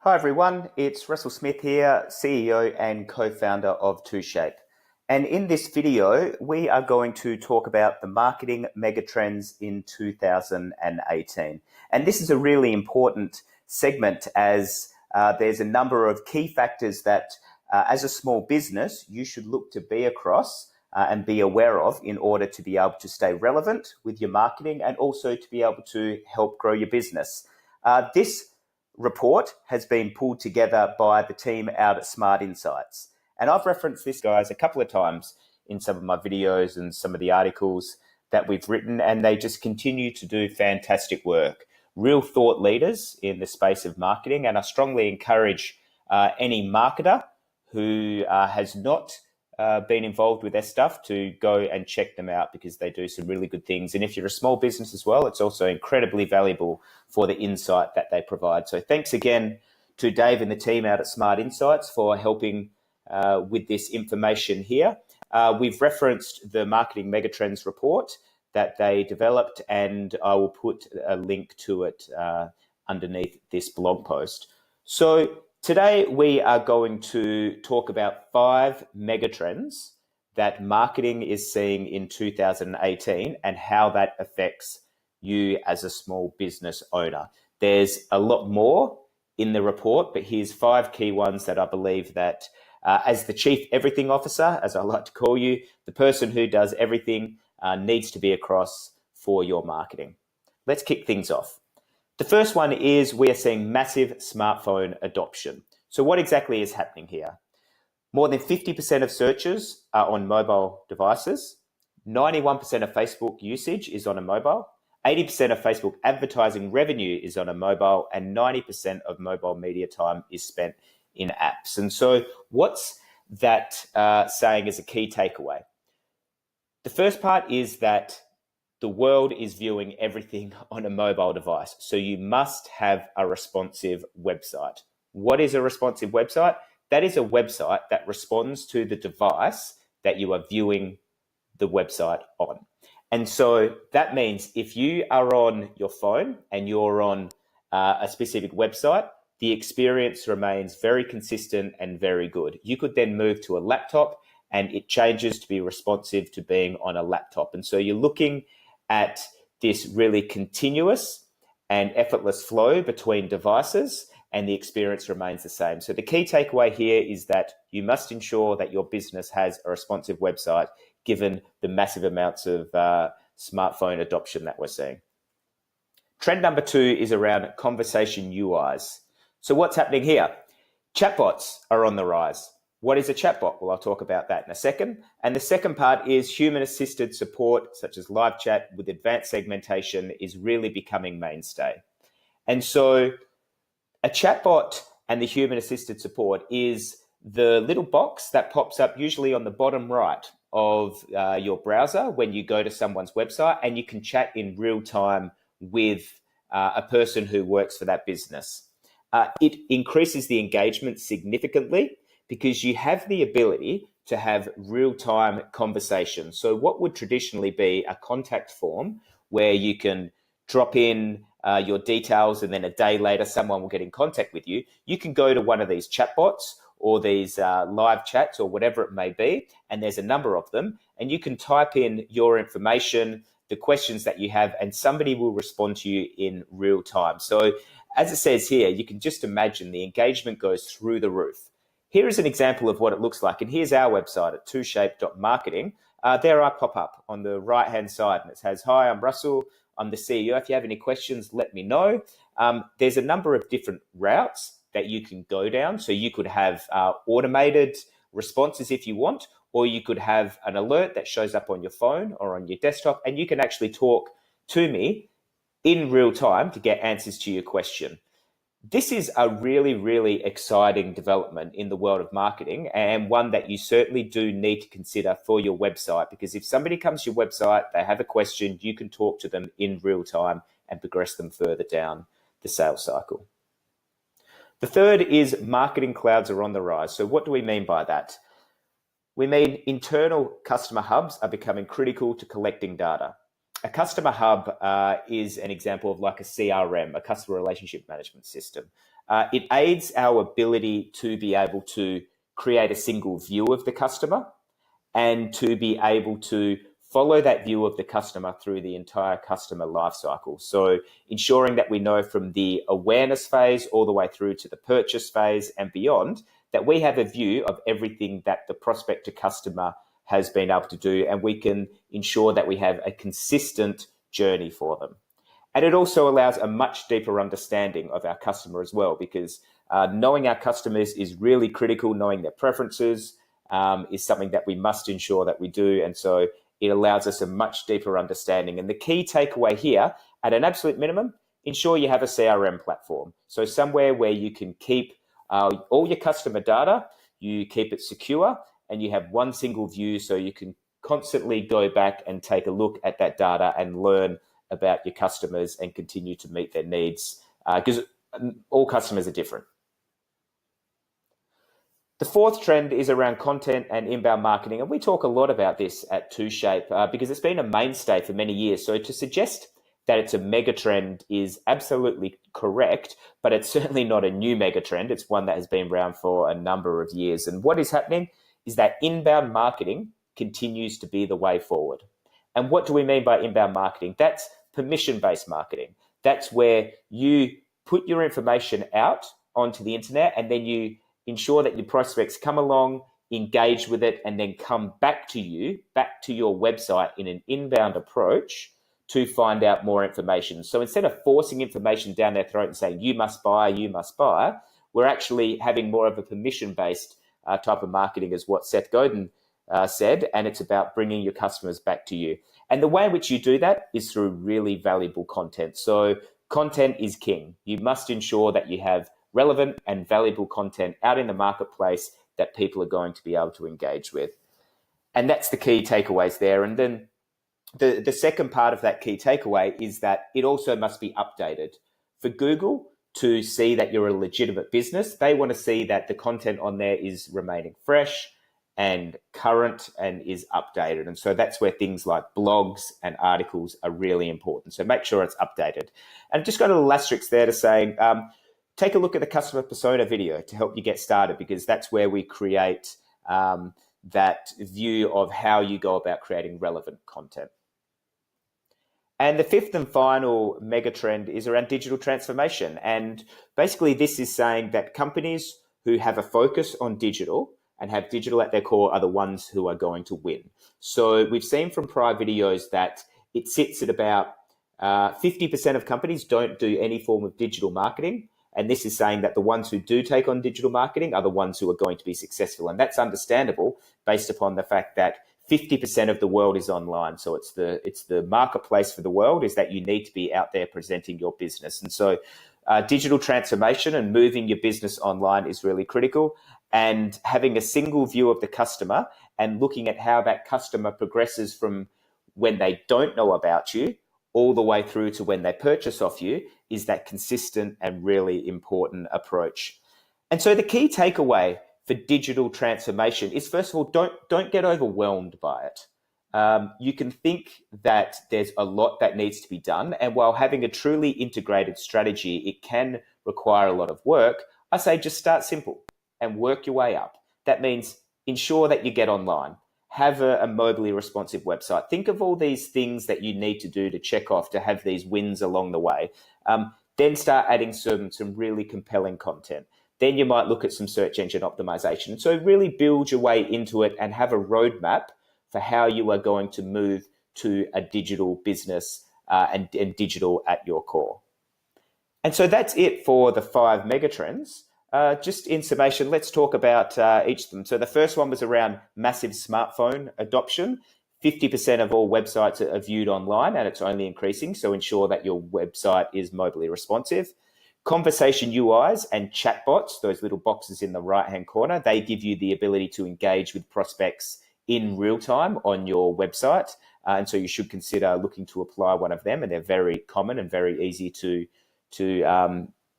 Hi everyone, it's Russell Smith here, CEO and co-founder of 2Shape. And in this video, we are going to talk about the marketing megatrends in 2018. And this is a really important segment as there's a number of key factors that as a small business, you should look to be across and be aware of in order to be able to stay relevant with your marketing and also to be able to help grow your business. This report has been pulled together by the team out at Smart Insights. And I've referenced this, guys, a couple of times in some of my videos and some of the articles that we've written, and they just continue to do fantastic work. Real thought leaders in the space of marketing, and I strongly encourage any marketer who has not been involved with their stuff to go and check them out because they do some really good things. And if you're a small business as well, it's also incredibly valuable for the insight that they provide. So thanks again to Dave and the team out at Smart Insights for helping with this information here. We've referenced the Marketing Megatrends report that they developed, and I will put a link to it underneath this blog post. So today we are going to talk about 5 megatrends that marketing is seeing in 2018 and how that affects you as a small business owner. There's a lot more in the report, but here's 5 key ones that I believe that as the Chief Everything Officer, as I like to call you, the person who does everything needs to be across for your marketing. Let's kick things off. The first one is we are seeing massive smartphone adoption. So what exactly is happening here? More than 50% of searches are on mobile devices. 91% of Facebook usage is on a mobile. 80% of Facebook advertising revenue is on a mobile, and 90% of mobile media time is spent in apps. And so what's that saying as a key takeaway? The first part is that the world is viewing everything on a mobile device. So you must have a responsive website. What is a responsive website? That is a website that responds to the device that you are viewing the website on. And so that means if you are on your phone and you're on a specific website, the experience remains very consistent and very good. You could then move to a laptop and it changes to be responsive to being on a laptop. And so you're looking at this really continuous and effortless flow between devices, and the experience remains the same. So the key takeaway here is that you must ensure that your business has a responsive website, given the massive amounts of smartphone adoption that we're seeing. Trend number 2 is around conversation UIs. So what's happening here? Chatbots are on the rise. What is a chatbot? Well, I'll talk about that in a second. And the second part is human-assisted support, such as live chat with advanced segmentation, is really becoming mainstay. And so a chatbot and the human-assisted support is the little box that pops up usually on the bottom right of your browser when you go to someone's website, and you can chat in real time with a person who works for that business. It increases the engagement significantly because you have the ability to have real-time conversations. So what would traditionally be a contact form where you can drop in your details and then a day later someone will get in contact with you, you can go to one of these chatbots or these live chats or whatever it may be, and there's a number of them, and you can type in your information, the questions that you have, and somebody will respond to you in real time. So as it says here, you can just imagine the engagement goes through the roof. Here is an example of what it looks like, and here's our website at 2shape.marketing. There I pop up on the right-hand side, and it says, "Hi, I'm Russell. I'm the CEO. If you have any questions, let me know." There's a number of different routes that you can go down. So you could have automated responses if you want, or you could have an alert that shows up on your phone or on your desktop, and you can actually talk to me in real time to get answers to your question. This is a really, really exciting development in the world of marketing, and one that you certainly do need to consider for your website, because if somebody comes to your website, they have a question, you can talk to them in real time and progress them further down the sales cycle. The third is marketing clouds are on the rise. So what do we mean by that? We mean internal customer hubs are becoming critical to collecting data. a customer hub is an example of like a CRM, a customer relationship management system. It aids our ability to be able to create a single view of the customer and to be able to follow that view of the customer through the entire customer lifecycle. So ensuring that we know from the awareness phase all the way through to the purchase phase and beyond, that we have a view of everything that the prospect to customer has been able to do, and we can ensure that we have a consistent journey for them. And it also allows a much deeper understanding of our customer as well, because knowing our customers is really critical. Knowing their preferences is something that we must ensure that we do. And so it allows us a much deeper understanding. And the key takeaway here, at an absolute minimum, ensure you have a CRM platform. So somewhere where you can keep all your customer data, you keep it secure, and you have one single view so you can constantly go back and take a look at that data and learn about your customers and continue to meet their needs, because all customers are different. The fourth trend is around content and inbound marketing, and we talk a lot about this at 2Shape because it's been a mainstay for many years. So to suggest that it's a mega trend is absolutely correct, but it's certainly not a new mega trend. It's one that has been around for a number of years. And what is happening is that inbound marketing continues to be the way forward. And what do we mean by inbound marketing? That's permission-based marketing. That's where you put your information out onto the internet and then you ensure that your prospects come along, engage with it, and then come back to you, back to your website in an inbound approach to find out more information. So instead of forcing information down their throat and saying, you must buy, we're actually having more of a permission-based type of marketing, is what Seth Godin said, and it's about bringing your customers back to you. And the way in which you do that is through really valuable content. So content is king. You must ensure that you have relevant and valuable content out in the marketplace that people are going to be able to engage with. And that's the key takeaways there. And then the second part of that key takeaway is that it also must be updated. For Google to see that you're a legitimate business, they want to see that the content on there is remaining fresh and current and is updated. And so that's where things like blogs and articles are really important. So make sure it's updated. And just got a little asterisk there to say, take a look at the customer persona video to help you get started, because that's where we create that view of how you go about creating relevant content. And the fifth and final mega trend is around digital transformation. And basically this is saying that companies who have a focus on digital and have digital at their core are the ones who are going to win. So we've seen from prior videos that it sits at about 50% of companies don't do any form of digital marketing. And this is saying that the ones who do take on digital marketing are the ones who are going to be successful. And that's understandable based upon the fact that 50% of the world is online. So it's the marketplace for the world, is that you need to be out there presenting your business. And so digital transformation and moving your business online is really critical. And having a single view of the customer and looking at how that customer progresses from when they don't know about you all the way through to when they purchase off you is that consistent and really important approach. And so the key takeaway for digital transformation is, first of all, don't get overwhelmed by it. You can think that there's a lot that needs to be done. And while having a truly integrated strategy, it can require a lot of work, I say just start simple and work your way up. That means ensure that you get online. Have a mobily responsive website. Think of all these things that you need to do to check off to have these wins along the way. Then start adding some really compelling content. Then you might look at some search engine optimization. So really build your way into it and have a roadmap for how you are going to move to a digital business and digital at your core. And so that's it for the 5 megatrends. Just in summation, let's talk about each of them. So the first one was around massive smartphone adoption. 50% of all websites are viewed online, and it's only increasing. So ensure that your website is mobily responsive. Conversation UIs and chatbots, those little boxes in the right-hand corner, they give you the ability to engage with prospects in real time on your website. And so you should consider looking to apply one of them, and they're very common and very easy to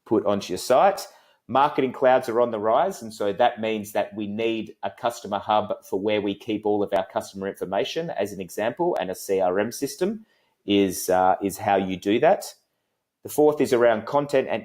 put onto your site. Marketing clouds are on the rise, and so that means that we need a customer hub for where we keep all of our customer information, as an example, and a CRM system is how you do that. The fourth is around content, and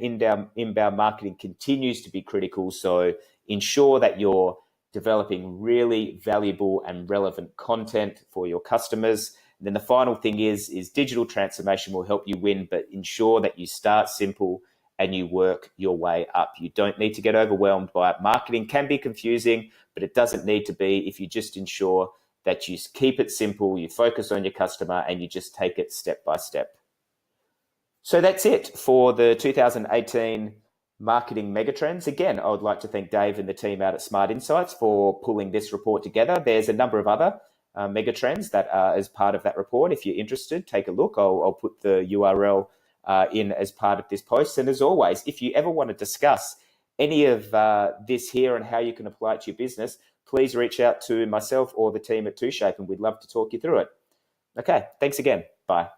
inbound marketing continues to be critical. So ensure that you're developing really valuable and relevant content for your customers. And then the final thing is digital transformation will help you win, but ensure that you start simple and you work your way up. You don't need to get overwhelmed by it. Marketing can be confusing, but it doesn't need to be if you just ensure that you keep it simple, you focus on your customer, and you just take it step by step. So that's it for the 2018 Marketing Megatrends. Again, I would like to thank Dave and the team out at Smart Insights for pulling this report together. There's a number of other megatrends that are as part of that report. If you're interested, take a look. I'll put the URL in as part of this post. And as always, if you ever want to discuss any of this here and how you can apply it to your business, please reach out to myself or the team at 2Shape, and we'd love to talk you through it. Okay, thanks again. Bye.